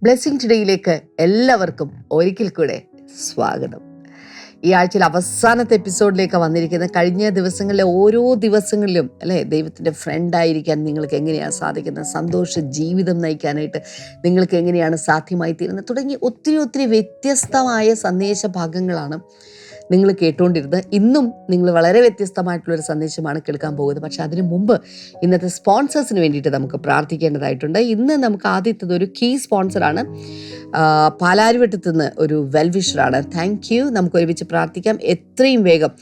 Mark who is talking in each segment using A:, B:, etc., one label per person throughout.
A: Blessing ടുഡേയിലേക്ക് എല്ലാവർക്കും ഒരിക്കൽ കൂടെ സ്വാഗതം. ഈ ആഴ്ചയിൽ അവസാനത്തെ എപ്പിസോഡിലേക്ക് വന്നിരിക്കുന്നത്. കഴിഞ്ഞ ദിവസങ്ങളിലെ ഓരോ ദിവസങ്ങളിലും അല്ലേ ദൈവത്തിൻ്റെ ഫ്രണ്ടായിരിക്കാൻ നിങ്ങൾക്ക് എങ്ങനെയാണ് സാധിക്കുന്നത്, സന്തോഷ ജീവിതം നയിക്കാനായിട്ട് നിങ്ങൾക്ക് എങ്ങനെയാണ് സാധ്യമായി തീരുന്നത് തുടങ്ങി ഒത്തിരി വ്യത്യസ്തമായ സന്ദേശ ഭാഗങ്ങളാണ് നിങ്ങൾ കേട്ടുകൊണ്ടിരുന്നത്. ഇന്നും നിങ്ങൾ വളരെ വ്യത്യസ്തമായിട്ടുള്ളൊരു സന്ദേശമാണ് കേൾക്കാൻ പോകുന്നത്. പക്ഷേ അതിനു മുമ്പ് ഇന്നത്തെ സ്പോൺസേഴ്സിന് വേണ്ടിയിട്ട് നമുക്ക് പ്രാർത്ഥിക്കേണ്ടതായിട്ടുണ്ട്. ഇന്ന് നമുക്ക് ആദ്യത്തത് ഒരു കീ സ്പോൺസറാണ്. പാലാരിവട്ടത്തു നിന്ന് ഒരു വെൽവിഷറാണ്. Thank you. നമുക്ക് ഒരുമിച്ച് പ്രാർത്ഥിക്കാം. എത്രയും വേഗം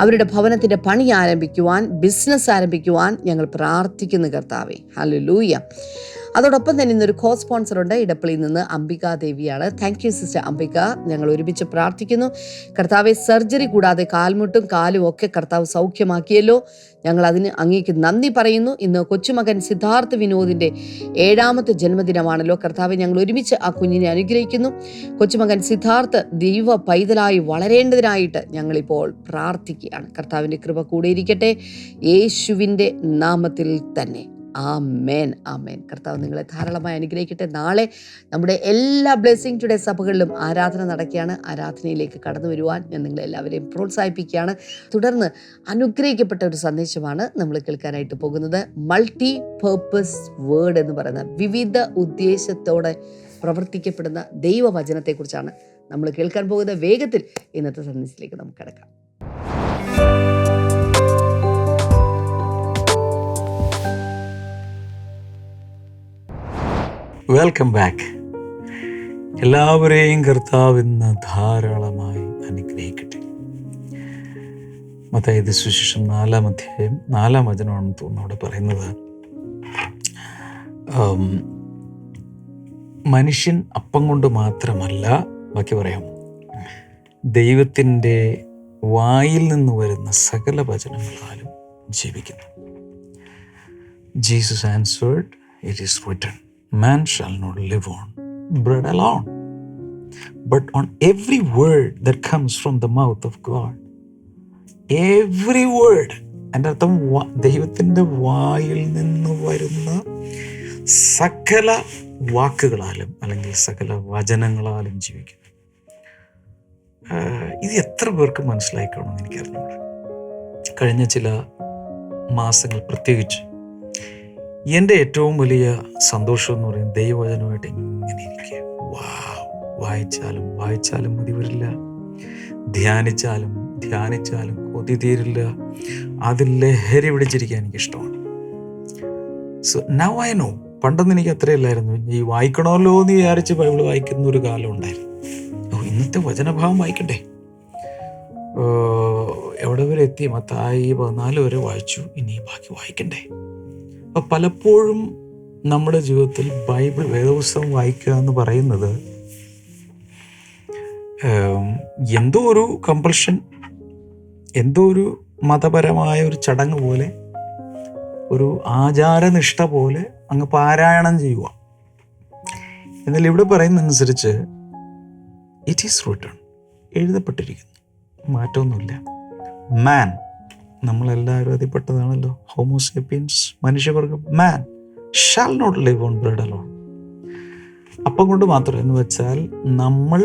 A: അവരുടെ ഭവനത്തിൻ്റെ പണി ആരംഭിക്കുവാൻ, ബിസിനസ് ആരംഭിക്കുവാൻ ഞങ്ങൾ പ്രാർത്ഥിക്കുന്നു കർത്താവേ. ഹല്ലേലൂയ. അതോടൊപ്പം തന്നെ ഇന്നൊരു കോ സ്പോൺസറുണ്ട്. ഇടപ്പള്ളിയിൽ നിന്ന് അംബിക ദേവിയാണ്. Thank you sister Ambika. ഞങ്ങൾ ഒരുമിച്ച് പ്രാർത്ഥിക്കുന്നു. കർത്താവെ, സർജറി കൂടാതെ കാൽമുട്ടും കാലും ഒക്കെ കർത്താവ് സൗഖ്യമാക്കിയല്ലോ. ഞങ്ങൾ അതിന് അങ്ങേക്ക് നന്ദി പറയുന്നു. ഇന്ന് കൊച്ചുമകൻ സിദ്ധാർത്ഥ് വിനോദിൻ്റെ 7ാമത്തെ ജന്മദിനമാണല്ലോ. കർത്താവെ, ഞങ്ങൾ ഒരുമിച്ച് ആ കുഞ്ഞിനെ അനുഗ്രഹിക്കുന്നു. കൊച്ചുമകൻ സിദ്ധാർത്ഥ് ദൈവ പൈതലായി വളരേണ്ടതിനായിട്ട് ഞങ്ങളിപ്പോൾ പ്രാർത്ഥിക്കുകയാണ്. കർത്താവിൻ്റെ കൃപ കൂടെ ഇരിക്കട്ടെ, യേശുവിൻ്റെ നാമത്തിൽ തന്നെ. ആമേൻ, ആമേൻ. കർത്താവ് നിങ്ങളെ ധാരാളമായി അനുഗ്രഹിക്കട്ടെ. നാളെ നമ്മുടെ എല്ലാ ബ്ലെസ്സിങ് ടുഡേ സഭകളിലും ആരാധന നടക്കുകയാണ്. ആരാധനയിലേക്ക് കടന്നു വരുവാൻ ഞാൻ നിങ്ങളെല്ലാവരെയും പ്രോത്സാഹിപ്പിക്കുകയാണ്. തുടർന്ന് അനുഗ്രഹിക്കപ്പെട്ട ഒരു സന്ദേശമാണ് നമ്മൾ കേൾക്കാനായിട്ട് പോകുന്നത്. മൾട്ടി പർപ്പസ് വേർഡ് എന്ന് പറയുന്ന വിവിധ ഉദ്ദേശത്തോടെ പ്രവർത്തിക്കപ്പെടുന്ന ദൈവവചനത്തെക്കുറിച്ചാണ് നമ്മൾ കേൾക്കാൻ പോകുന്നത്. വേഗത്തിൽ ഇന്നത്തെ സന്ദേശത്തിലേക്ക് നമുക്ക് കിടക്കാം.
B: Welcome back. എല്ലാവരെയും കർത്താവ് ഇന്ന് ധാരാളമായി അനുഗ്രഹിക്കട്ടെ. മത്തായി സുവിശേഷം 4-ാം അധ്യായം 4-ാം വചനമാണെന്ന് തോന്നുന്നു അവിടെ പറയുന്നത്, മനുഷ്യൻ അപ്പം കൊണ്ട് മാത്രമല്ല, ബാക്കി പറയാം, ദൈവത്തിൻ്റെ വായിൽ നിന്ന് വരുന്ന സകല വചനങ്ങളാലും ജീവിക്കുന്നു. Jesus answered, it is written, man shall not live on bread alone, but on every word that comes from the mouth of God. Every word. എൻ്റെ അർത്ഥം ദൈവത്തിൻ്റെ വായിൽ നിന്ന് വരുന്ന സകല വാക്കുകളാലും അല്ലെങ്കിൽ സകല വചനങ്ങളാലും ജീവിക്കുന്നു. ഇത് എത്ര പേർക്ക് മനസ്സിലായിക്കണമെന്ന് എനിക്കറിഞ്ഞൂടാ. കഴിഞ്ഞ ചില മാസങ്ങൾ പ്രത്യേകിച്ച് എൻ്റെ ഏറ്റവും വലിയ സന്തോഷം എന്ന് പറയുന്നത് ദൈവവചനമായിട്ട് ഇങ്ങനെ ഇരിക്കുക. വായിച്ചാലും മതി വരില്ല, ധ്യാനിച്ചാലും കൊതി തീരില്ല. അതിൽ ലഹരി പിടിച്ചിരിക്കാൻ എനിക്കിഷ്ടമാണ്. So now I know. പണ്ടൊന്നും എനിക്ക് അത്രയല്ലായിരുന്നു. ഈ വായിക്കണമല്ലോ എന്ന് വിചാരിച്ച് ബൈബിൾ വായിക്കുന്ന ഒരു കാലം ഉണ്ടായിരുന്നു. ഇന്നത്തെ വചനഭാവം വായിക്കണ്ടേ? എവിടെ വരെ എത്തി? മത്തായി 14 വരെ വായിച്ചു, ഇനി ബാക്കി വായിക്കണ്ടേ? അപ്പോൾ പലപ്പോഴും നമ്മുടെ ജീവിതത്തിൽ ബൈബിൾ വേദപുസ്തകം വായിക്കുക എന്ന് പറയുന്നത് എന്തോ ഒരു കമ്പൾഷൻ, എന്തോ ഒരു മതപരമായ ഒരു ചടങ്ങ് പോലെ, ഒരു ആചാരനിഷ്ഠ പോലെ അങ്ങ് പാരായണം ചെയ്യുക. എന്നാൽ ഇവിടെ പറയുന്നതനുസരിച്ച് ഇറ്റ് ഈസ് റിട്ടൺ, എഴുതപ്പെട്ടിരിക്കുന്നു, മാറ്റമൊന്നുമില്ല. മാൻ, നമ്മളെല്ലാവരും അതിൽപ്പെട്ടതാണല്ലോ, ഹോമോസേപ്പിയൻസ്, മനുഷ്യവർഗം. Man shall not live on bread alone. അപ്പം കൊണ്ട് മാത്രം എന്ന് വെച്ചാൽ നമ്മൾ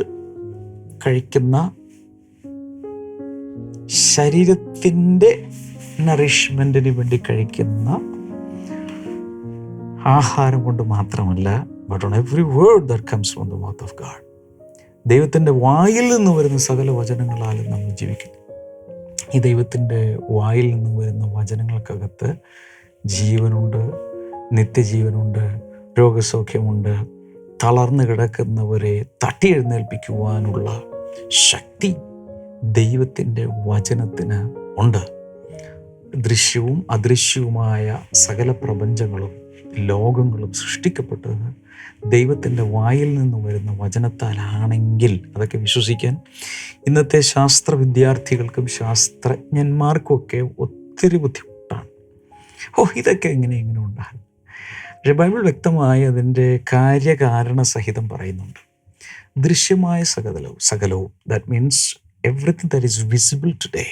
B: കഴിക്കുന്ന ശരീരത്തിൻ്റെ നറിഷ്മെൻറ്റിന് വേണ്ടി കഴിക്കുന്ന ആഹാരം കൊണ്ട് മാത്രമല്ല, but on every word that comes from the mouth of God. ദൈവത്തിൻ്റെ വായിൽ നിന്ന് വരുന്ന സകല വചനങ്ങളാലും നമ്മൾ ജീവിക്കുന്നു. ഈ ദൈവത്തിൻ്റെ വായിൽ നിന്ന് വരുന്ന വചനങ്ങൾക്കകത്ത് ജീവനുണ്ട്, നിത്യജീവനുണ്ട്, രോഗസൗഖ്യമുണ്ട്, തളർന്നു കിടക്കുന്നവരെ തട്ടി എഴുന്നേൽപ്പിക്കുവാനുള്ള ശക്തി ദൈവത്തിൻ്റെ വചനത്തിന് ഉണ്ട്. ദൃശ്യവും അദൃശ്യവുമായ സകല പ്രപഞ്ചങ്ങളും ലോകങ്ങളും സൃഷ്ടിക്കപ്പെട്ടത് ദൈവത്തിൻ്റെ വായിൽ നിന്ന് വരുന്ന വചനത്താലാണെങ്കിൽ അതൊക്കെ വിശ്വസിക്കാൻ ഇന്നത്തെ ശാസ്ത്ര വിദ്യാർത്ഥികൾക്കും ശാസ്ത്രജ്ഞന്മാർക്കുമൊക്കെ ഒത്തിരി ബുദ്ധിമുട്ടാണ്. ഇതൊക്കെ എങ്ങനെ ഉണ്ടാകും? പക്ഷേ ബൈബിൾ വ്യക്തമായി അതിൻ്റെ കാര്യകാരണ സഹിതം പറയുന്നുണ്ട്. ദൃശ്യമായ സകലവും that means everything that is visible today,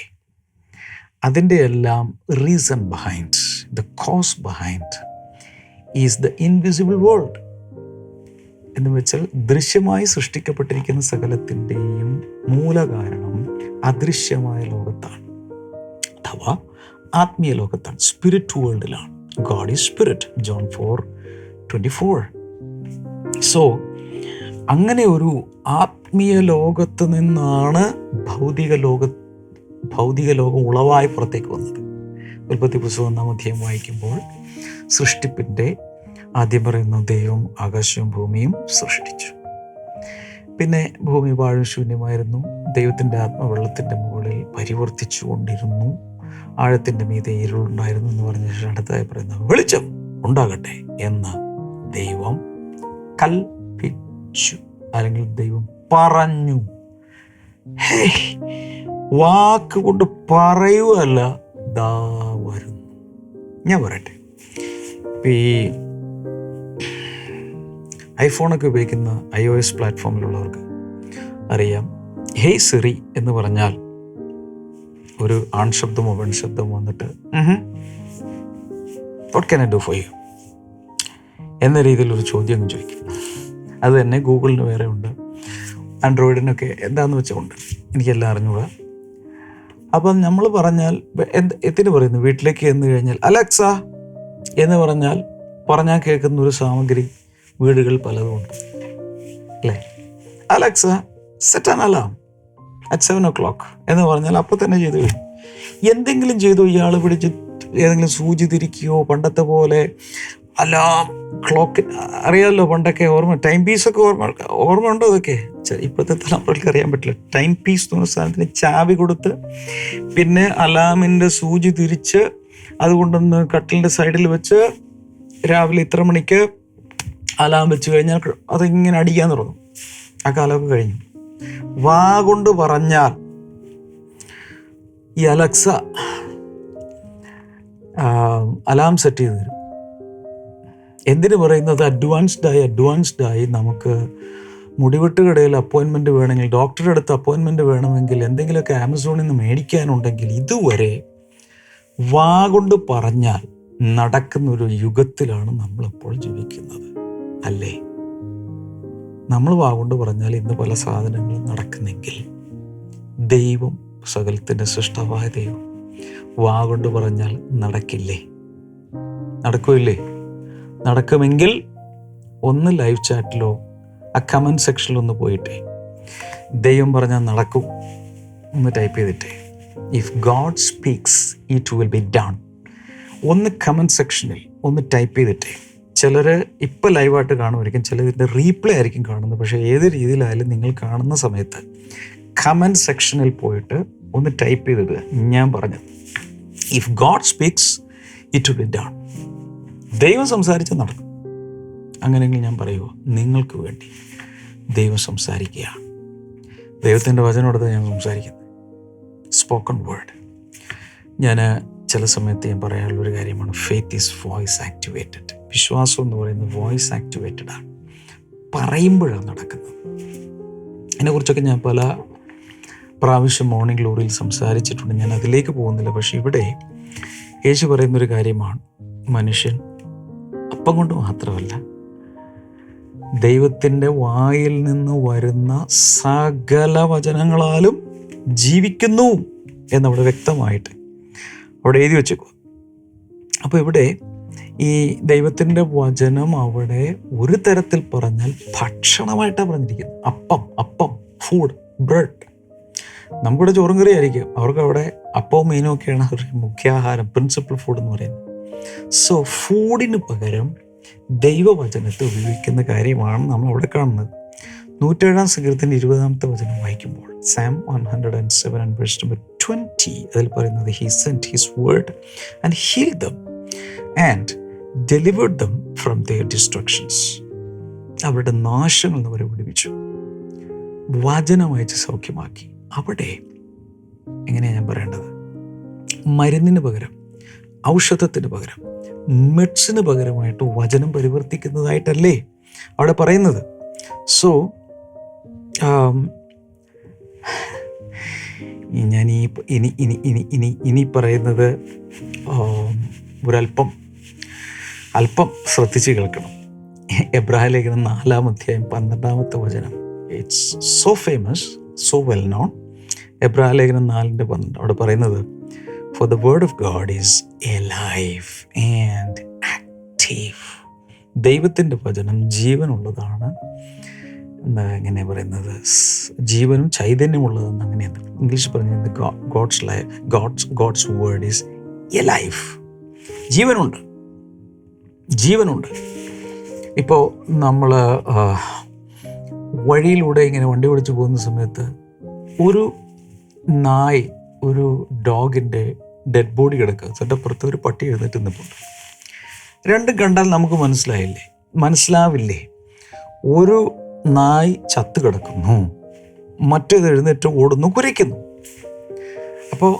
B: അതിൻ്റെ എല്ലാം reason behind, the cause behind is the invisible world. എന്ന് വെച്ചാൽ ദൃശ്യമായി സൃഷ്ടിക്കപ്പെട്ടിരിക്കുന്ന സകലത്തിൻ്റെയും മൂലകാരണം അദൃശ്യമായ ലോകത്താണ്, അഥവാ ആത്മീയ ലോകത്താണ്, സ്പിരിറ്റ് വേൾഡിലാണ്. God is spirit, John 4:24. So അങ്ങനെ ഒരു ആത്മീയ ലോകത്ത് നിന്നാണ് ഭൗതിക ലോകം ഉളവായി പുറത്തേക്ക് വന്നത്. ഉൽപ്പത്തി പുസ്തകം 1-ാം അധ്യായം വായിക്കുമ്പോൾ സൃഷ്ടിപ്പിൻ്റെ ആദ്യം പറയുന്ന ദൈവം ആകാശവും ഭൂമിയും സൃഷ്ടിച്ചു. പിന്നെ ഭൂമി പാഴും ശൂന്യമായിരുന്നു. ദൈവത്തിൻ്റെ ആത്മ വെള്ളത്തിൻ്റെ മുകളിൽ പരിവർത്തിച്ചു കൊണ്ടിരുന്നു. ആഴത്തിൻ്റെ മീതെ ഇരുളുണ്ടായിരുന്നു എന്ന് പറഞ്ഞ ശേഷം അടുത്തതായി പറയുന്നത് വെളിച്ചം ഉണ്ടാകട്ടെ എന്ന് ദൈവം കൽപ്പിച്ചു, അല്ലെങ്കിൽ ദൈവം പറഞ്ഞു. വാക്ക് കൊണ്ട് പറയുകയല്ല, ദാ വരുന്നു. ഞാൻ പറയട്ടെ, ഈ ഐഫോണൊക്കെ ഉപയോഗിക്കുന്ന iOS പ്ലാറ്റ്ഫോമിലുള്ളവർക്ക് അറിയാം, ഹേയ് സിറി എന്ന് പറഞ്ഞാൽ ഒരു ആൺശബ്ദമോ പെൺശബ്ദമോ വന്നിട്ട് what can I do for you എന്ന രീതിയിലൊരു ചോദ്യം അങ്ങ് ചോദിക്കും. അത് തന്നെ ഗൂഗിളിന് വേറെ ഉണ്ട്, ആൻഡ്രോയിഡിനൊക്കെ എന്താണെന്ന് വെച്ചാൽ ഉണ്ട്, എനിക്കെല്ലാം അറിഞ്ഞുകൂടാ. അപ്പം നമ്മൾ പറഞ്ഞാൽ എന്തിനു പറയുന്നു, വീട്ടിലേക്ക് ചെന്ന് കഴിഞ്ഞാൽ അലക്സ എന്ന് പറഞ്ഞാൽ കേൾക്കുന്ന ഒരു സാമഗ്രി വീടുകൾ പലതുമുണ്ട് അല്ലേ. Alexa set an alarm at 7 o'clock എന്ന് പറഞ്ഞാൽ അപ്പം തന്നെ ചെയ്തു കഴിഞ്ഞു. എന്തെങ്കിലും ചെയ്തോ, ഇയാൾ പിടിച്ച് ഏതെങ്കിലും സൂചി തിരിക്കുകയോ, പണ്ടത്തെ പോലെ അലാം ക്ലോക്ക് അറിയാമല്ലോ, പണ്ടൊക്കെ ടൈം പീസൊക്കെ ഓർമ്മ ഉണ്ടോ? അതൊക്കെ ഇപ്പോഴത്തെ തലമുറകൾക്ക് അറിയാൻ പറ്റില്ല. ടൈം പീസ് എന്ന് പറഞ്ഞ സാധനത്തിന് ചാവി കൊടുത്ത് പിന്നെ അലാമിൻ്റെ സൂചി തിരിച്ച് അതുകൊണ്ടൊന്ന് കട്ടിലിൻ്റെ സൈഡിൽ വെച്ച് രാവിലെ ഇത്ര മണിക്ക് അലാം വെച്ച് കഴിഞ്ഞാൽ അതിങ്ങനെ അടിക്കാൻ തുടങ്ങും. ആ കാലമൊക്കെ കഴിഞ്ഞു. വാ കൊണ്ട് പറഞ്ഞാൽ ഈ അലക്സ അലാം സെറ്റ് ചെയ്ത് തരും. എന്തിനു പറയുന്നത്, അഡ്വാൻസ്ഡായി നമുക്ക് മുടിവെട്ട് കടയിൽ അപ്പോയിൻമെൻറ്റ് വേണമെങ്കിൽ, ഡോക്ടറുടെ അടുത്ത് അപ്പോയിൻമെൻറ്റ് വേണമെങ്കിൽ, എന്തെങ്കിലുമൊക്കെ ആമസോണിൽ നിന്ന് മേടിക്കാനുണ്ടെങ്കിൽ ഇതുവരെ വാ കൊണ്ട് പറഞ്ഞാൽ നടക്കുന്നൊരു യുഗത്തിലാണ് നമ്മളിപ്പോൾ ജീവിക്കുന്നത് അല്ലേ. നമ്മൾ വാ കൊണ്ട് പറഞ്ഞാൽ ഇന്ന് പല സാധനങ്ങളും നടക്കുന്നെങ്കിൽ ദൈവം, സകലത്തിൻ്റെ സൃഷ്ടാവായ ദൈവം വാ കൊണ്ട് പറഞ്ഞാൽ നടക്കില്ലേ? നടക്കില്ലേ? നടക്കുമെങ്കിൽ ഒന്ന് ലൈവ് ചാറ്റിലോ ആ കമൻറ്റ് സെക്ഷനിലോ ഒന്ന് പോയിട്ടേ ദൈവം പറഞ്ഞാൽ നടക്കും ഒന്ന് ടൈപ്പ് ചെയ്തിട്ടേ, if God speaks it will be done ഒന്ന് കമൻറ്റ് സെക്ഷനിൽ ഒന്ന് ടൈപ്പ് ചെയ്തിട്ടേ. ചിലർ ഇപ്പം ലൈവായിട്ട് കാണുമായിരിക്കും, ചിലതിൻ്റെ റീപ്ലേ ആയിരിക്കും കാണുന്നത്. പക്ഷേ ഏത് രീതിയിലായാലും നിങ്ങൾ കാണുന്ന സമയത്ത് കമൻറ്റ് സെക്ഷനിൽ പോയിട്ട് ഒന്ന് ടൈപ്പ് ചെയ്തിടുക, ഞാൻ പറഞ്ഞത് if God speaks it will be done. ദൈവം സംസാരിച്ച് നടക്കും. അങ്ങനെയെങ്കിൽ ഞാൻ പറയുക, നിങ്ങൾക്ക് വേണ്ടി ദൈവം സംസാരിക്കുകയാണ്. ദൈവത്തിൻ്റെ വചനമെടുത്ത് ഞാൻ സംസാരിക്കുന്നത് സ്പോക്കൺ വേർഡ്. ഞാൻ ചില സമയത്ത് ഞാൻ പറയാനുള്ളൊരു കാര്യമാണ്, ഫെയ്ത്ത് ഈസ് വോയിസ് ആക്ടിവേറ്റഡ്. വിശ്വാസം എന്ന് പറയുന്നത് വോയിസ് ആക്ടിവേറ്റഡ് ആണ്, പറയുമ്പോഴാണ് നടക്കുന്നത്. അതിനെക്കുറിച്ചൊക്കെ ഞാൻ പല പ്രാവശ്യം മോർണിംഗ് ഗ്ലോറിയിൽ സംസാരിച്ചിട്ടുണ്ട്, ഞാൻ അതിലേക്ക് പോകുന്നില്ല. പക്ഷേ ഇവിടെ യേശു പറയുന്നൊരു കാര്യമാണ്, മനുഷ്യൻ അപ്പം കൊണ്ട് മാത്രമല്ല ദൈവത്തിൻ്റെ വായിൽ നിന്ന് വരുന്ന സകല വചനങ്ങളാലും ജീവിക്കുന്നു എന്നവിടെ വ്യക്തമായിട്ട് അവിടെ എഴുതി വെച്ചേക്കും. അപ്പോൾ ഇവിടെ ഈ ദൈവത്തിൻ്റെ വചനം അവിടെ ഒരു തരത്തിൽ പറഞ്ഞാൽ ഭക്ഷണമായിട്ടാണ് പറഞ്ഞിരിക്കുന്നത്. അപ്പം ഫുഡ്, ബ്രെഡ്. നമുക്കിവിടെ ചോറും കറി ആയിരിക്കും, അവർക്ക് അവിടെ അപ്പവും മീനും ഒക്കെയാണ് അവരുടെ മുഖ്യാഹാരം, പ്രിൻസിപ്പൽ ഫുഡ് എന്ന് പറയുന്നത്. സോ ഫുഡിന് പകരം ദൈവവചനത്തെ ഉപയോഗിക്കുന്ന കാര്യമാണ് നമ്മൾ അവിടെ കാണുന്നത്. 107-ാം സങ്കീർത്തനത്തിൻ്റെ 20-ാമത്തെ വചനം വായിക്കുമ്പോൾ, Psalm 107 and verse number 20, അതിൽ പറയുന്നത്, He sent His word and healed them and delivered them from their destructions. അവരുടെ നാശങ്ങളിൽ നിന്ന് അവരെ വിടുവിച്ചു, വചനമയച്ച് സൗഖ്യമാക്കി. അവിടെ എങ്ങനെയാണ് ഞാൻ പറയേണ്ടത്, മരുന്നിന് പകരം, ഔഷധത്തിന് പകരം, മെഡിസിന് പകരമായിട്ട് വചനം പരിവർത്തിക്കുന്നതായിട്ടല്ലേ അവിടെ പറയുന്നത്. സോ ഞാൻ ഇനി പറയുന്നത് ഒരല്പം ശ്രദ്ധിച്ച് കേൾക്കണം. എബ്രായ ലേഖനം 4-ാം അധ്യായം 12-ാമത്തെ വചനം. It's so famous, so well known. എബ്രായ ലേഖനം 4:12 അവിടെ പറയുന്നത്, for the word of God is alive and active. ദൈവത്തിൻ്റെ വചനം ജീവനുള്ളതാണ് എന്താ എങ്ങനെ പറയുന്നത്, ജീവനും ചൈതന്യമുള്ളതെന്ന് അങ്ങനെയാണ് ഇംഗ്ലീഷ് പറഞ്ഞത്. God's word is alive. ജീവനുണ്ട്. ഇപ്പോൾ നമ്മൾ വഴിയിലൂടെ ഇങ്ങനെ വണ്ടി ഓടിച്ച് പോകുന്ന സമയത്ത് ഒരു നായ്, ഒരു ഡോഗിൻ്റെ ഡെഡ് ബോഡി കിടക്കുക, തൊട്ടപ്പുറത്ത് ഒരു പട്ടി എഴുന്നേറ്റ് നിൽപ്പുണ്ട്. രണ്ടും കണ്ടാൽ നമുക്ക് മനസ്സിലാവില്ലേ? ഒരു നായ് ചത്ത് കിടക്കുന്നു, മറ്റേത് എഴുന്നേറ്റ് ഓടുന്നു, കുരയ്ക്കുന്നു. അപ്പോൾ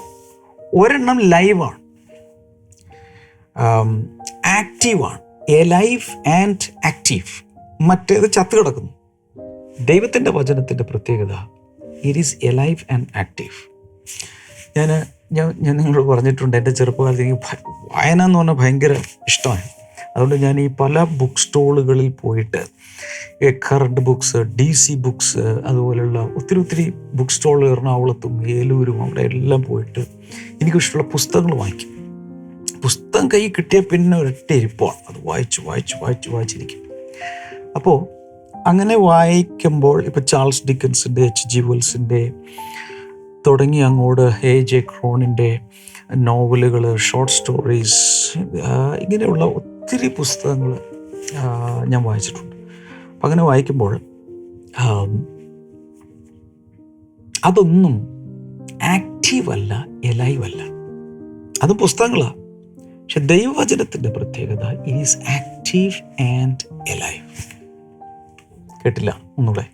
B: ഒരെണ്ണം ലൈവാണ്, ആക്റ്റീവാണ്, എലൈവ് ആൻഡ് ആക്റ്റീവ്. മറ്റേത് ചത്ത് കിടക്കുന്നു. ദൈവത്തിൻ്റെ വചനത്തിൻ്റെ പ്രത്യേകത, it is alive and active. ഞാൻ നിങ്ങളോട് പറഞ്ഞിട്ടുണ്ട്, എൻ്റെ ചെറുപ്പകാലത്ത് എനിക്ക് വായന എന്ന് പറഞ്ഞാൽ ഭയങ്കര ഇഷ്ടമാണ്. അതുകൊണ്ട് ഞാൻ ഈ പല ബുക്ക് സ്റ്റോളുകളിൽ പോയിട്ട് കറണ്ട് ബുക്സ്, DC ബുക്സ്, അതുപോലെയുള്ള ഒത്തിരി ബുക്ക് സ്റ്റോളുകൾ എറണാകുളത്തും ഏലൂരും അവിടെ എല്ലാം പോയിട്ട് എനിക്കിഷ്ടമുള്ള പുസ്തകങ്ങൾ വാങ്ങിക്കും. പുസ്തകം കൈ കിട്ടിയാൽ പിന്നെ ഒരൊറ്റ ഇരിപ്പാണ്, അത് വായിച്ചിരിക്കും. അപ്പോൾ അങ്ങനെ വായിക്കുമ്പോൾ ഇപ്പോൾ ചാൾസ് ഡിക്കൻസിൻ്റെ, H.G. വെൽസിൻ്റെ തുടങ്ങി അങ്ങോട്ട് A.J. ക്രോണിൻ്റെ നോവലുകൾ, ഷോർട്ട് സ്റ്റോറീസ്, ഇങ്ങനെയുള്ള ഒത്തിരി പുസ്തകങ്ങൾ ഞാൻ വായിച്ചിട്ടുണ്ട്. അപ്പം അങ്ങനെ വായിക്കുമ്പോൾ അതൊന്നും ആക്റ്റീവ് അല്ല, എലൈവ് അല്ല. അതും പുസ്തകങ്ങളാണ്. പക്ഷെ ദൈവവചനത്തിൻ്റെ പ്രത്യേകത, it is active and alive. കേട്ടില്ല? ഒന്നുകൂടെ.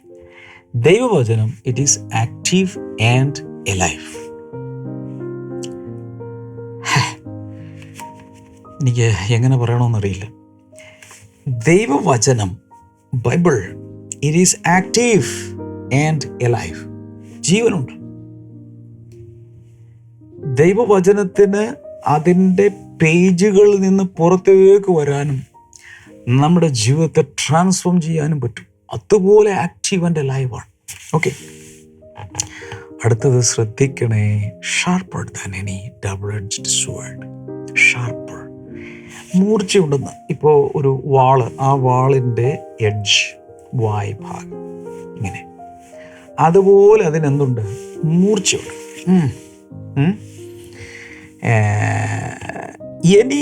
B: ദൈവവചനം, it is active and alive. എനിക്ക് എങ്ങനെ പറയണമെന്നറിയില്ല. ദൈവവചനം, Bible, it is active and alive. ജീവനുണ്ട്. ദൈവവചനത്തിന് അതിൻ്റെ പേജുകളിൽ നിന്ന് പുറത്തേക്ക് വരാനും നമ്മുടെ ജീവിതത്തെ ട്രാൻസ്ഫോം ചെയ്യാനും പറ്റും. അതുപോലെ ആക്റ്റീവ് ആൻഡ് ലൈവാണ്. ഓക്കെ, അടുത്തത് ശ്രദ്ധിക്കണേ. Sharper than any double edged sword. Sharper, മൂർച്ചയുണ്ടെന്ന്. ഇപ്പോൾ ഒരു വാള്, ആ വാളിൻ്റെ എഡ്ജ്, വായ് ഭാഗം ഇങ്ങനെ, അതുപോലെ അതിനെന്തുണ്ട്? മൂർച്ചയുണ്ട്. Any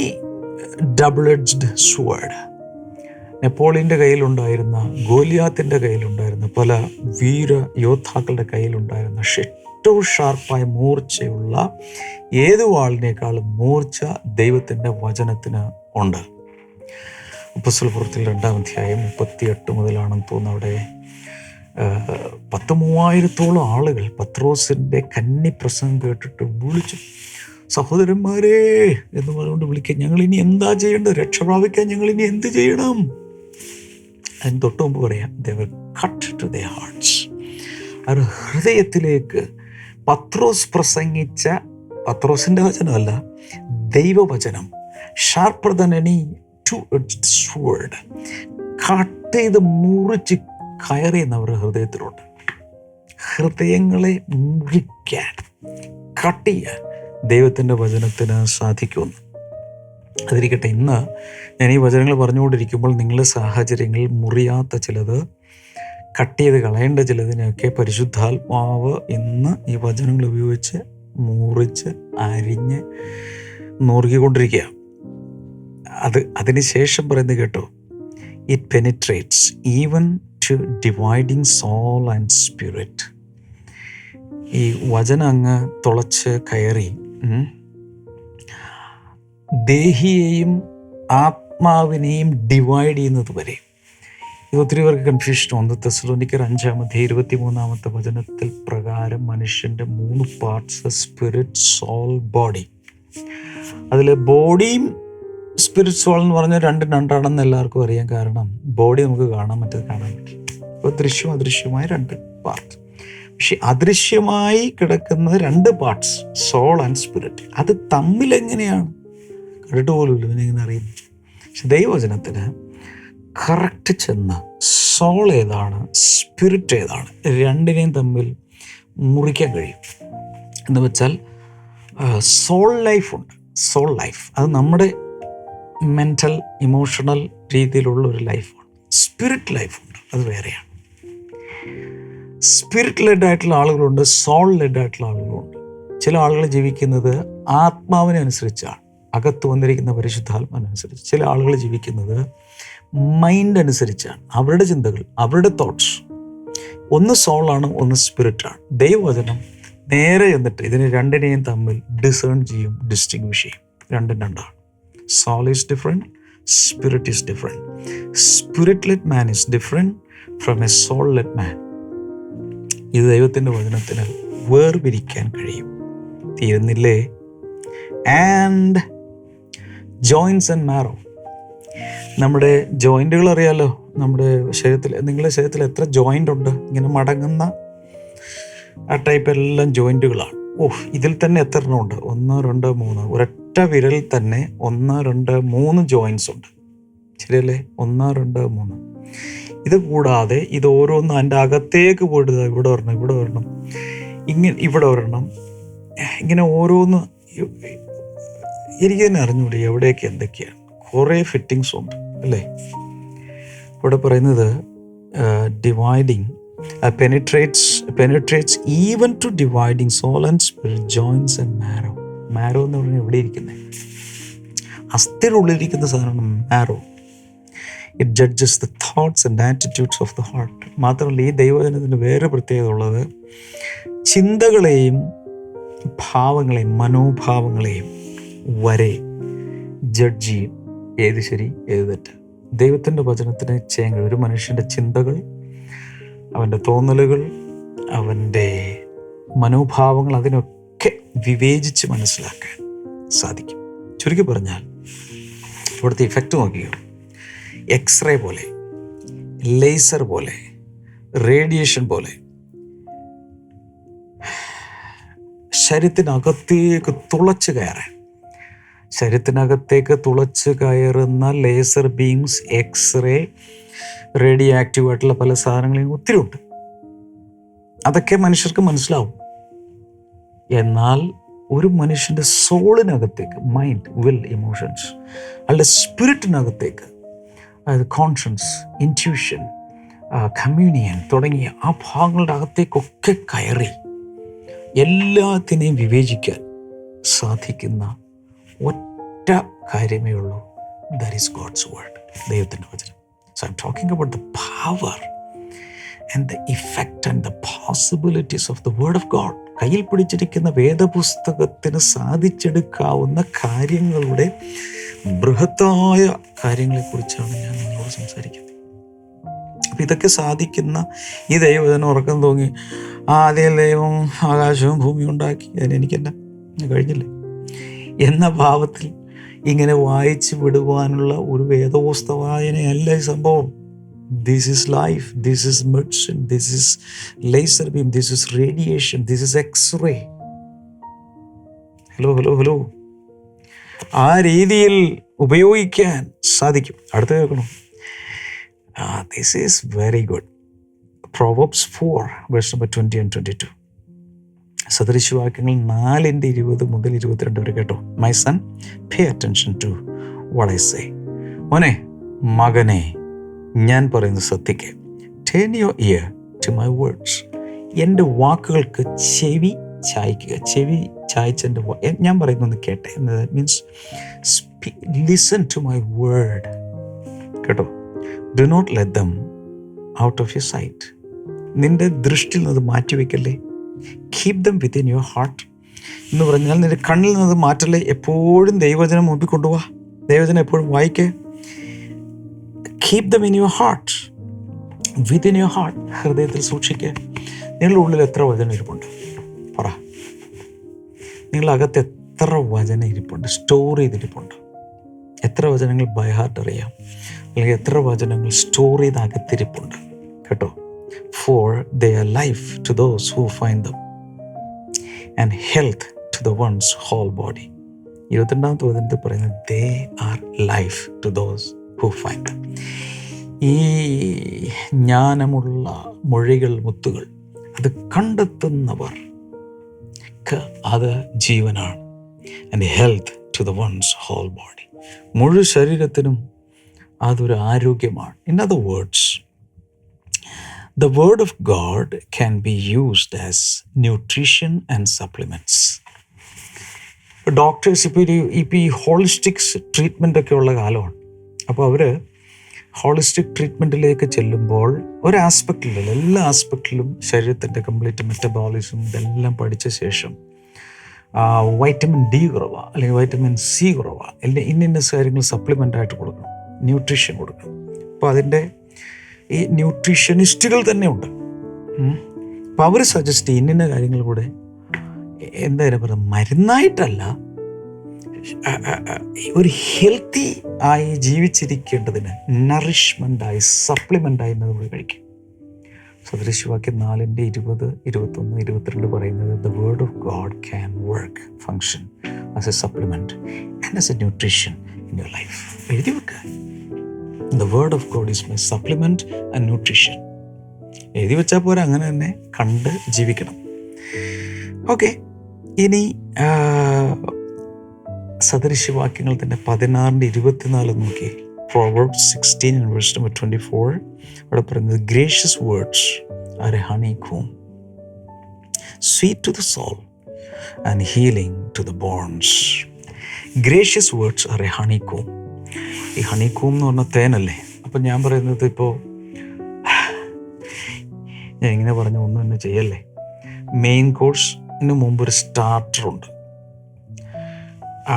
B: double edged sword. നെപ്പോളിയൻ്റെ കയ്യിലുണ്ടായിരുന്ന, ഗോലിയാത്തിൻ്റെ കയ്യിലുണ്ടായിരുന്ന, പല വീര യോദ്ധാക്കളുടെ കയ്യിലുണ്ടായിരുന്ന ഏറ്റവും ഷാർപ്പായ മൂർച്ചയുള്ള ഏത് വാളിനേക്കാളും മൂർച്ച ദൈവത്തിൻ്റെ വചനത്തിന് ഉണ്ട്. അപ്പോസ്തലപ്രവൃത്തിയിൽ 2-ാം അധ്യായം 38 മുതലാണെന്ന് തോന്നുന്നു. അവിടെ 10,000-ഓളം ആളുകൾ പത്രോസിൻ്റെ കന്നി പ്രസംഗം കേട്ടിട്ട് വിളിച്ചു, സഹോദരന്മാരെ എന്ന് പറഞ്ഞുകൊണ്ട് വിളിക്കുക, ഞങ്ങളിനി എന്താ ചെയ്യേണ്ടത്? രക്ഷ പ്രാപിക്കാൻ ഞങ്ങളിനി എന്ത് ചെയ്യണം? അതിന് തൊട്ട് മുമ്പ് പറയാം, they were cut to their hearts. അവർ ഹൃദയത്തിലേക്ക് പത്രോസ് പ്രസംഗിച്ച, പത്രോസിൻ്റെ വചനമല്ല, ദൈവവചനം, sharper than any two-edged sword, cut ചെയ്ത് മുറിച്ച് കയറിയെന്ന് അവരുടെ ഹൃദയത്തിലുണ്ട്. ഹൃദയങ്ങളെ മുറിക്കാൻ, കട്ട് ചെയ്യാൻ ദൈവത്തിൻ്റെ വചനത്തിന് സാധിക്കുമെന്ന്. അതിരിക്കട്ടെ, ഇന്ന് ഞാൻ ഈ വചനങ്ങൾ പറഞ്ഞുകൊണ്ടിരിക്കുമ്പോൾ നിങ്ങളുടെ സാഹചര്യങ്ങളിൽ മുറിയാത്ത ചിലത്, കട്ട് ചെയ്ത് കളയേണ്ട ചിലതിനെയൊക്കെ പരിശുദ്ധാത്മാവ് ഇന്ന് ഈ വചനങ്ങൾ ഉപയോഗിച്ച് മുറിച്ച് അരിഞ്ഞ് നുറുകിക്കൊണ്ടിരിക്കുക. അതിന് ശേഷം പറയുന്നത് കേട്ടോ, it penetrates even to dividing soul and spirit. ഈ വചനം അങ്ങ് തുളച്ച് കയറി ദേഹിയെയും ആത്മാവിനെയും ഡിവൈഡ് ചെയ്യുന്നത് വരെ. ഇത് ഒത്തിരി പേർക്ക് കൺഫ്യൂഷൻ. 1 തെസ്സലോനിക്കർ 5-ാം അധ്യായം 23-ാമത്തെ വചനത്തിൽ പ്രകാരം മനുഷ്യൻ്റെ 3 പാർട്സ്, സ്പിരിറ്റ്, സോൾ, ബോഡി. അതിൽ ബോഡിയും സ്പിരിറ്റ്, സോൾ എന്ന് പറഞ്ഞാൽ രണ്ടാണെന്ന് എല്ലാവർക്കും അറിയാം. കാരണം ബോഡി നമുക്ക് കാണാൻ, മറ്റേത് കാണാൻ പറ്റും. ഇപ്പോൾ ദൃശ്യം അദൃശ്യമായ 2 പാർട്സ്. പക്ഷെ അദൃശ്യമായി കിടക്കുന്ന 2 പാർട്സ്, സോൾ ആൻഡ് സ്പിരിറ്റ്, അത് തമ്മിലെങ്ങനെയാണ്? കണ്ടിട്ട് പോലുമില്ല ഇവനെങ്ങനെ അറിയുന്നു. പക്ഷെ ദൈവവചനത്തിന് കറക്റ്റ് ചെന്ന് സോൾ ഏതാണ് സ്പിരിറ്റ് ഏതാണ് രണ്ടിനെയും തമ്മിൽ മുറിക്കാൻ കഴിയും. എന്ന് വെച്ചാൽ സോൾ ലൈഫുണ്ട്. സോൾ ലൈഫ് അത് നമ്മുടെ മെൻ്റൽ ഇമോഷണൽ രീതിയിലുള്ള ഒരു ലൈഫാണ്. സ്പിരിറ്റ് ലൈഫുണ്ട്, അത് വേറെയാണ്. സ്പിരിറ്റ് ലെഡ് ആയിട്ടുള്ള ആളുകളുണ്ട്, സോൾ ലെഡ് ആയിട്ടുള്ള ആളുകളുണ്ട്. ചില ആളുകൾ ജീവിക്കുന്നത് ആത്മാവിനെ അനുസരിച്ചാണ്, അകത്ത് വന്നിരിക്കുന്ന പരിശുദ്ധാത്മാവിനനുസരിച്ച്. ചില ആളുകൾ ജീവിക്കുന്നത് മൈൻഡ് അനുസരിച്ചാണ്, അവരുടെ ചിന്തകൾ, അവരുടെ തോട്ട്സ്. ഒന്ന് സോളാണ്, ഒന്ന് സ്പിരിറ്റാണ്. ദൈവവചനം നേരെ എന്നിട്ട് ഇതിനെ രണ്ടിനെയും തമ്മിൽ ഡിസേൺ ചെയ്യും, ഡിസ്റ്റിങ്വിഷ് ചെയ്യും. രണ്ടും രണ്ടാണ്. Soul is different, spirit is different. Spirit led man is different from a soul led man. ഇത് ദൈവത്തിൻ്റെ വചനത്തിന് വേർപിരിക്കാൻ കഴിയും. തീരുന്നില്ലേ? And joints and marrow. നമ്മുടെ ജോയിൻറ്റുകൾ അറിയാലോ, നമ്മുടെ ശരീരത്തിൽ. നിങ്ങളുടെ ശരീരത്തിൽ എത്ര ജോയിൻ്റ് ഉണ്ട്? ഇങ്ങനെ മടങ്ങുന്ന ആ ടൈപ്പ് എല്ലാം ജോയിൻറ്റുകളാണ്. ഇതിൽ തന്നെ എത്ര എണ്ണം ഉണ്ട്? 1, 2, 3. ഒരൊറ്റ വിരലിൽ തന്നെ 1, 2, 3 ജോയിൻസ് ഉണ്ട്. ശരിയല്ലേ? 1, 2, 3. ഇത് കൂടാതെ ഇത് ഓരോന്നും അതിൻ്റെ അകത്തേക്ക് പോയിട്ട് ഇവിടെ വരണം, ഇവിടെ വരണം, ഇങ്ങനെ ഇവിടെ വരണം, ഇങ്ങനെ ഓരോന്ന്. എനിക്ക് തന്നെ അറിഞ്ഞൂടെ എവിടെയൊക്കെ എന്തൊക്കെയാണ്. കുറേ ഫിറ്റിങ്സ് ഉണ്ട് അല്ലേ? ഇവിടെ പറയുന്നത് dividing penetrates even to dividing soul and spirit, joins and marrow. Marrow എന്ന് പറഞ്ഞാൽ എവിടെ ഇരിക്കുന്നത്? അസ്ഥിയുടെ ഉള്ളിലിരിക്കുന്ന സാധനമാണ് marrow. It judges the thoughts and attitudes of the heart. മാത്രമല്ല, ഈ ദൈവജനത്തിന് വേറെ പ്രത്യേകത ഉള്ളത്, ചിന്തകളെയും ഭാവങ്ങളെയും മനോഭാവങ്ങളെയും വരെ ജഡ്ജ് ചെയ്യും. ഏത് ശരി, ഏത് തെറ്റ്. ദൈവത്തിൻ്റെ വചനത്തിന് ചെയ്യാൻ കഴിയും. ഒരു മനുഷ്യൻ്റെ ചിന്തകൾ, അവൻ്റെ തോന്നലുകൾ, അവൻ്റെ മനോഭാവങ്ങൾ, അതിനൊക്കെ വിവേചിച്ച് മനസ്സിലാക്കാൻ സാധിക്കും. ചുരുക്കി പറഞ്ഞാൽ ഇവിടുത്തെ ഇഫക്റ്റ് നോക്കിയോ? എക്സ്റേ പോലെ, ലേസർ പോലെ, റേഡിയേഷൻ പോലെ ശരീരത്തിനകത്തേക്ക് തുളച്ച് കയറാൻ, ശരീരത്തിനകത്തേക്ക് തുളച്ച് കയറുന്ന laser beams, X-ray, radioactive ആയിട്ടുള്ള പല സാധനങ്ങളും ഒത്തിരി ഉണ്ട്. അതൊക്കെ മനുഷ്യർക്ക് മനസ്സിലാവും. എന്നാൽ ഒരു മനുഷ്യൻ്റെ സോളിനകത്തേക്ക്, മൈൻഡ്, വിൽ, ഇമോഷൻസ്, അയാളുടെ സ്പിരിറ്റിനകത്തേക്ക്, അതായത് കോൺഷ്യൻസ്, ഇൻറ്റ്യൂഷൻ, കമ്മ്യൂണിയൻ തുടങ്ങിയ ആ ഭാഗങ്ങളുടെ അകത്തേക്കൊക്കെ കയറി എല്ലാത്തിനെയും വിവേചിക്കാൻ സാധിക്കുന്ന ഒറ്റ കാര്യമേ ഉള്ളൂ. ദാറ്റ് ഈസ് ഗോഡ്സ് വേർഡ്, ദൈവത്തിൻ്റെ വചനം. So I'm talking about the power and the effect and the possibilities of the word of God. കയ്യിൽ പിടിച്ചിരിക്കുന്ന വേദപുസ്തകത്തിന് സാധിച്ചെടുക്കാവുന്ന കാര്യങ്ങളുടെ ബൃഹത്തായ കാര്യങ്ങളെക്കുറിച്ചാണ് ഞാൻ നിങ്ങളോട് സംസാരിക്കുന്നത്. അപ്പം ഇതൊക്കെ സാധിക്കുന്ന ഈ ദൈവവചനം ഉറക്കം തൂങ്ങി ആദ്യം ദൈവം ആകാശവും ഭൂമിയും ഉണ്ടാക്കി, അതിനെനിക്കെന്നാ കഴിഞ്ഞില്ലേ എന്ന ഭാവത്തിൽ ഇങ്ങനെ വായിച്ചു വിടുവാനുള്ള ഒരു വേദപുസ്തക വായനയല്ല ഈ സംഭവം. This is life, this is medicine, this is laser beam, this is radiation, this is X-ray. Hello ആ രീതിയിൽ ഉപയോഗിക്കാൻ സാധിക്കും. അടുത്ത കേൾക്കണം. This is very good. Proverbs 4 verse number 20 and 22. സദൃശവാക്യങ്ങൾ 4:20 മുതൽ 22 വരെ കേട്ടോ. My son, pay attention to what I say. മോനെ, മകനെ, ഞാൻ പറയുന്നത് ശ്രദ്ധിക്കുക. Turn your ear to my words. എൻ്റെ വാക്കുകൾക്ക് ചെവി ചായ്ക്കുക. ചെവി ചായ്ച്ചെൻ്റെ ഞാൻ പറയുന്നൊന്ന് കേട്ടെ. That means listen to my word. കേട്ടോ. Do not let them out of your sight. നിൻ്റെ ദൃഷ്ടിയിൽ നിന്ന് മാറ്റിവെക്കല്ലേ. Keep them within your heart എന്ന് പറഞ്ഞാൽ നിന്റെ കണ്ണിൽ നിന്ന് മാറ്റല്ലേ. എപ്പോഴും ദൈവവചനം മുമ്പിൽ കൊണ്ടുപോവാ. ദൈവവചനം എപ്പോഴും വായിക്കേ. Keep them in your heart, within your heart. ഹൃദയത്തിൽ സൂക്ഷിക്കുക. നിങ്ങളുടെ ഉള്ളിൽ എത്ര വചനം ഇരിപ്പുണ്ട്? പറ. നിങ്ങളുടെ അകത്ത് എത്ര വചനം ഇരിപ്പുണ്ട്? സ്റ്റോർ ചെയ്തിരിപ്പുണ്ട്? എത്ര വചനങ്ങൾ ബൈ ഹാർട്ട് അറിയാം? അല്ലെങ്കിൽ എത്ര വചനങ്ങൾ സ്റ്റോർ ചെയ്ത് അകത്തിരിപ്പുണ്ട്? കേട്ടോ. For they are life to those who find them and health to the one's whole body. 22ാമത്തെ വചനത്തിൽ പറയുന്നത് they are life to those who find them. ഈ ജ്ഞാനമുള്ള മൊഴികൾ, മുത്തുകൾ അത് കണ്ടെത്തുന്നവർക്ക് അത് ജീവനാണ്. And health to the one's whole body. മുഴു ശരീരത്തിനും അതൊരു ആരോഗ്യമാണ്. In other words, the word of God can be used as nutrition and supplements. Doctors ഇപ്പോൾ ഈ ഹോളിസ്റ്റിക് ട്രീറ്റ്മെൻ്റ് ഉള്ള കാലമാണ്. അപ്പോൾ അവർ ഹോളിസ്റ്റിക് ട്രീറ്റ്മെൻറ്റിലേക്ക് ചെല്ലുമ്പോൾ ഒരു ആസ്പെക്റ്റിലല്ല, എല്ലാ ആസ്പെക്റ്റിലും ശരീരത്തിൻ്റെ കംപ്ലീറ്റ് മെറ്റബോളിസം ഇതെല്ലാം പഠിച്ച ശേഷം വൈറ്റമിൻ ഡി കുറവാണ്, അല്ലെങ്കിൽ വൈറ്റമിൻ സി കുറവാണ്, അല്ലെങ്കിൽ ഇന്ന കാര്യങ്ങൾ സപ്ലിമെൻ്റായിട്ട് കൊടുക്കണം, ന്യൂട്രീഷൻ കൊടുക്കണം. അപ്പോൾ അതിൻ്റെ ഈ ന്യൂട്രീഷനിസ്റ്റുകൾ തന്നെ ഉണ്ട്. അപ്പോൾ അവർ സജസ്റ്റ് ഇന്ന കാര്യങ്ങൾ കൂടെ എന്തായാലും പറയുക, മരുന്നായിട്ടല്ല, ഒരു ഹെൽത്തി ആയി ജീവിച്ചിരിക്കേണ്ടതിന് നറിഷ്മെൻ്റായി, സപ്ലിമെൻ്റായി നമ്മൾ കഴിക്കും. സദൃശവാക്യം 4:20, 21, 22 പറയുന്നത് the word of God can work, function as A supplement and as A nutrition in your life. എഴുതി വെക്കുക. The word of God is my supplement and nutrition. എഴുതി വെച്ചാൽ പോരാ, അങ്ങനെ തന്നെ കണ്ട് ജീവിക്കണം. ഓക്കെ, ഇനി സദൃശവാക്യങ്ങൾ തന്നെ 16:24 നോക്കി. Proverbs 16:24 അവിടെ പറയുന്നത് gracious words are a honeycomb, sweet to the soul and healing to the bones. Gracious words are a honeycomb. ഈ ഹണിക്കൂം എന്ന് പറഞ്ഞാൽ തേനല്ലേ. അപ്പം ഞാൻ പറയുന്നത്, ഇപ്പോൾ ഞാൻ ഇങ്ങനെ പറഞ്ഞ ഒന്നും എന്നെ ചെയ്യല്ലേ. മെയിൻ കോഴ്സിന് മുമ്പ് ഒരു സ്റ്റാർട്ടറുണ്ട്.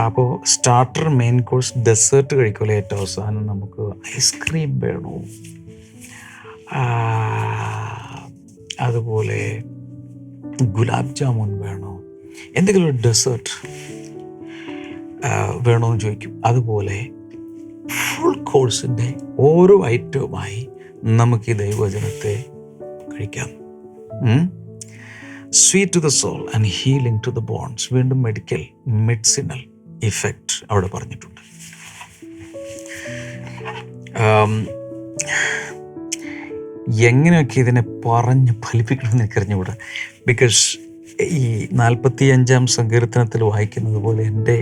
B: അപ്പോൾ സ്റ്റാർട്ടർ, മെയിൻ കോഴ്സ്, ഡെസേർട്ട് കഴിക്കുമല്ലോ. ഏറ്റവും അവസാനം നമുക്ക് ഐസ്ക്രീം വേണോ, അതുപോലെ ഗുലാബ് ജാമുൻ വേണോ, എന്തെങ്കിലും ഒരു ഡെസേർട്ട് വേണമെന്ന് ചോദിക്കും. അതുപോലെ ഫുൾ കോഴ്സിൻ്റെ ഓരോ ഐറ്റവുമായി നമുക്ക് ഈ ദൈവവചനത്തെ കഴിക്കാം. Sweet to the soul and healing to the bones. വീണ്ടും മെഡിസിനൽ ഇഫക്റ്റ് അവിടെ പറഞ്ഞിട്ടുണ്ട്. എങ്ങനെയൊക്കെ ഇതിനെ പറഞ്ഞ് ഫലിപ്പിക്കണമെന്ന് എനിക്കറിഞ്ഞുകൂടാ. ബിക്കോസ് ഈ 45-ാം സങ്കീർത്തനത്തിൽ വായിക്കുന്നത് പോലെ എൻ്റെ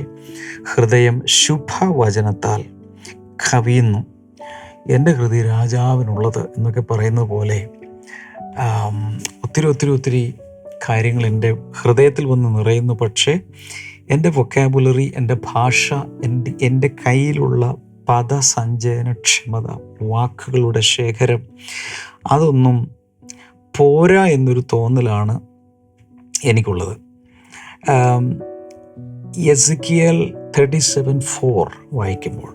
B: ഹൃദയം ശുഭവചനത്താൽ കവിയുന്നു, എൻ്റെ ഹൃദയ രാജാവിനുള്ളത് എന്നൊക്കെ പറയുന്നത് പോലെ ഒത്തിരി കാര്യങ്ങൾ എൻ്റെ ഹൃദയത്തിൽ വന്ന് നിറയുന്നു. പക്ഷേ എൻ്റെ വൊക്കാബുലറി, എൻ്റെ ഭാഷ, എൻ്റെ കയ്യിലുള്ള പദസഞ്ചയനക്ഷമത, വാക്കുകളുടെ ശേഖരം, അതൊന്നും പോരാ എന്നൊരു തോന്നലാണ് എനിക്കുള്ളത്. എസെക്കിയേൽ 37:4 വായിക്കുമ്പോൾ,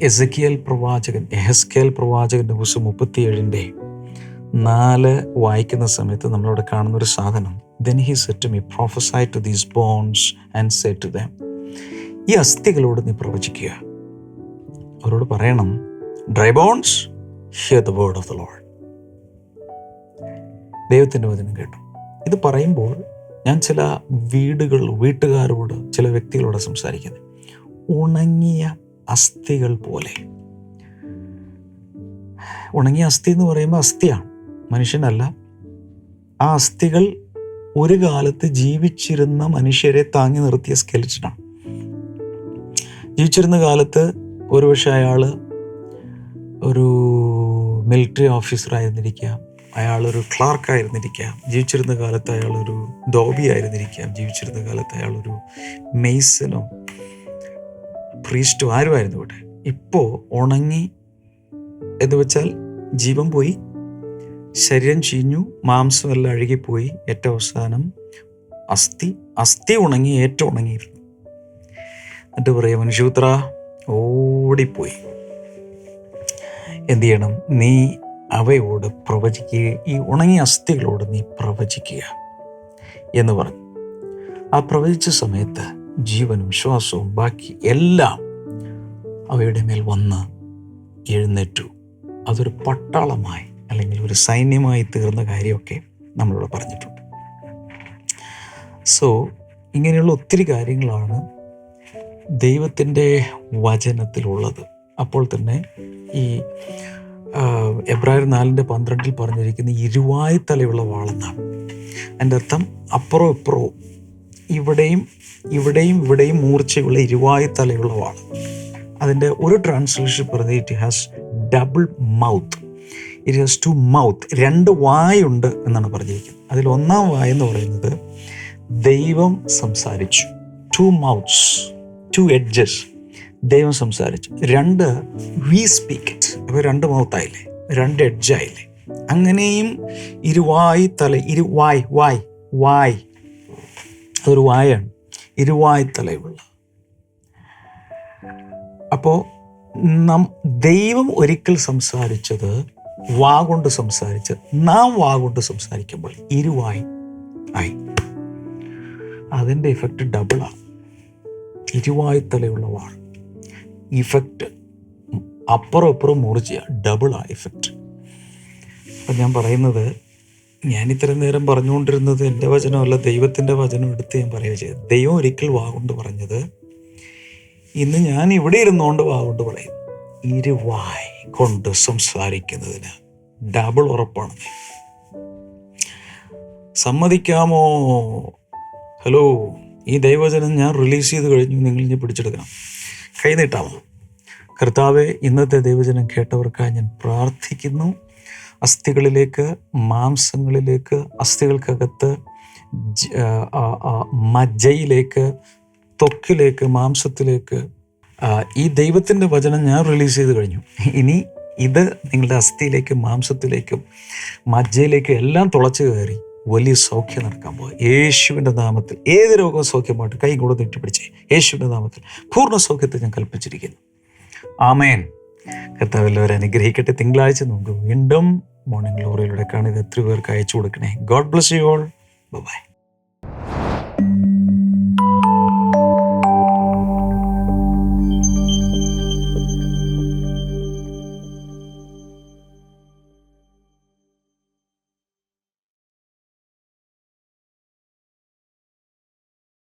B: എഹെസ്കേൽ പ്രവാചകൻ്റെ പുസ്തകം 37:4 വായിക്കുന്ന സമയത്ത് നമ്മളവിടെ കാണുന്നൊരു സാധനം, then he said to me, prophesy to these bones and say to them. ഈ അസ്ഥികളോട് നീ പ്രവചിക്കുക, അവരോട് പറയണം, dry bones, hear the word of the Lord. ദൈവത്തിൻ്റെ വചനം കേട്ടു. ഇത് പറയുമ്പോൾ ഞാൻ ചില വീട്ടുകാരോട്, ചില വ്യക്തികളോട് സംസാരിക്കുന്നത്, ഉണങ്ങിയ അസ്ഥികൾ പോലെ. ഉണങ്ങിയ അസ്ഥി എന്ന് പറയുമ്പോൾ അസ്ഥിയാണ്, മനുഷ്യനല്ല. ആ അസ്ഥികൾ ഒരു കാലത്ത് ജീവിച്ചിരുന്ന മനുഷ്യരെ താങ്ങി നിർത്തിയ സ്കെലിറ്റനാണ്. ജീവിച്ചിരുന്ന കാലത്ത് ഒരുപക്ഷെ അയാൾ ഒരു മിലിറ്ററി ഓഫീസറായിരുന്നിരിക്കാം, അയാളൊരു ക്ലാർക്കായിരുന്നിരിക്കാം, ജീവിച്ചിരുന്ന കാലത്ത് അയാളൊരു ഡോബി ആയിരുന്നിരിക്കാം, ജീവിച്ചിരുന്ന കാലത്ത് അയാളൊരു മെയ്സനോ പ്രീസ്റ്റോ ആരുമായിരുന്നു ഇവിടെ. ഇപ്പോൾ ഉണങ്ങി എന്ന് വെച്ചാൽ ജീവൻ പോയി, ശരീരം ചീഞ്ഞു, മാംസമെല്ലാം അഴുകിപ്പോയി, ഏറ്റവും അവസാനം അസ്ഥി ഉണങ്ങി, ഏറ്റവും ഉണങ്ങിയിരുന്നു. എന്നിട്ട് പറയാം, മനുഷ്യപുത്ര ഓടിപ്പോയി, എന്ത് ചെയ്യണം, നീ അവയോട് പ്രവചിക്കുക, ഈ ഉണങ്ങിയ അസ്ഥികളോട് നീ പ്രവചിക്കുക എന്ന് പറഞ്ഞു. ആ പ്രവചിച്ച സമയത്ത് ജീവനും ശ്വാസവും ബാക്കി എല്ലാം അവയുടെ മേൽ വന്ന് എഴുന്നേറ്റു. അതൊരു പട്ടാളമായി അല്ലെങ്കിൽ ഒരു സൈന്യമായി തീർന്ന കാര്യമൊക്കെ നമ്മളിവിടെ പറഞ്ഞിട്ടുണ്ട്. സോ ഇങ്ങനെയുള്ള ഒത്തിരി കാര്യങ്ങളാണ് ദൈവത്തിൻ്റെ വചനത്തിലുള്ളത്. അപ്പോൾ തന്നെ ഈ എബ്രായർ 4:12 പറഞ്ഞിരിക്കുന്ന ഇരുവായി തലയുള്ള വാളെന്നാണ്. അതിൻ്റെ അർത്ഥം അപ്പുറവും ഇപ്പുറവും ഇവിടെയും ഇവിടെയും മൂർച്ചയുള്ള ഇരുവായി തലയുള്ള വാൾ. അതിൻ്റെ ഒരു ട്രാൻസ്ലേഷൻ പറഞ്ഞത് it has double mouth, it has 2 mouth, 2 വായുണ്ട് എന്നാണ് പറഞ്ഞിരിക്കുന്നത്. അതിൽ ഒന്നാം വായ എന്ന് പറയുന്നത് ദൈവം സംസാരിച്ചു, 2 മൗത്ത്സ്, 2 എഡ്ജസ്, ദൈവം സംസാരിച്ചു. 2 വി സ്പീക്ക് ഇറ്റ്, അപ്പോൾ 2 മൗത്തായില്ലേ, 2 എഡ്ജായില്ലേ. അങ്ങനെയും ഇരുവായി തല, വായ് അതൊരു വായാണ്, ഇരുവായി തലയുള്ള. അപ്പോൾ ദൈവം ഒരിക്കൽ സംസാരിച്ചത് വാ കൊണ്ട് സംസാരിച്ച് നാം വാ കൊണ്ട് സംസാരിക്കുമ്പോൾ ഇരുവായി ആയി. അതിൻ്റെ ഇഫക്റ്റ് ഡബിളാണ്. ഇരുവായി തലയുള്ള വാൾ ഇഫക്റ്റ് അപ്പുറം ഇപ്പുറം മുറിച്ച് ഡബിളാണ് ഇഫക്റ്റ്. അപ്പം ഞാൻ പറയുന്നത്, ഞാൻ ഇത്രയും നേരം പറഞ്ഞുകൊണ്ടിരുന്നത് എൻ്റെ വചനമല്ല, ദൈവത്തിൻ്റെ വചനം എടുത്ത് ഞാൻ പറയുക ചെയ്തത്. ദൈവം ഒരിക്കൽ വാ കൊണ്ട് പറഞ്ഞത് ഇന്ന് ഞാൻ ഇവിടെ ഇരുന്നുകൊണ്ട് വാ കൊണ്ട് പറയും. ഇരുവായി കൊണ്ട് സംസാരിക്കുന്നതിന് ഡബിൾ ഉറപ്പാണ്. സമ്മതിക്കാമോ? ഹലോ, ഈ ദൈവവചനം ഞാൻ റിലീസ് ചെയ്ത് കഴിഞ്ഞു, നിങ്ങൾ ഇനി പിടിച്ചെടുക്കണം. കൈ നീട്ടാമോ? കർത്താവെ, ഇന്നത്തെ ദൈവവചനം കേട്ടവർക്കായി ഞാൻ പ്രാർത്ഥിക്കുന്നു. അസ്ഥികളിലേക്ക്, മാംസങ്ങളിലേക്ക്, അസ്ഥികൾക്കകത്ത്, മജ്ജയിലേക്ക്, ത്വക്കിലേക്ക്, മാംസത്തിലേക്ക് ഈ ദൈവത്തിൻ്റെ വചനം ഞാൻ റിലീസ് ചെയ്ത് കഴിഞ്ഞു. ഇനി ഇത് നിങ്ങളുടെ അസ്ഥിയിലേക്കും മാംസത്തിലേക്കും മജ്ജയിലേക്കും എല്ലാം തുളച്ചു കയറി വലിയ സൗഖ്യം നടക്കാൻ പോകുക. യേശുവിൻ്റെ നാമത്തിൽ ഏത് രോഗവും സൗഖ്യമായിട്ട് കൈ കൂടെ നീട്ടിപ്പിടിച്ച് യേശുവിൻ്റെ നാമത്തിൽ പൂർണ്ണ സൗഖ്യത്തെ ഞാൻ കൽപ്പിച്ചിരിക്കുന്നു. ആമേൻ. കർത്താവ് എല്ലാവരും അനുഗ്രഹിക്കട്ടെ. തിങ്കളാഴ്ച നമുക്ക് വീണ്ടും മോർണിംഗ് ഗ്ലോറിയിലൂടെ കാണുക. എത്ര പേർക്ക് അയച്ചു കൊടുക്കണേ. God bless you all. By.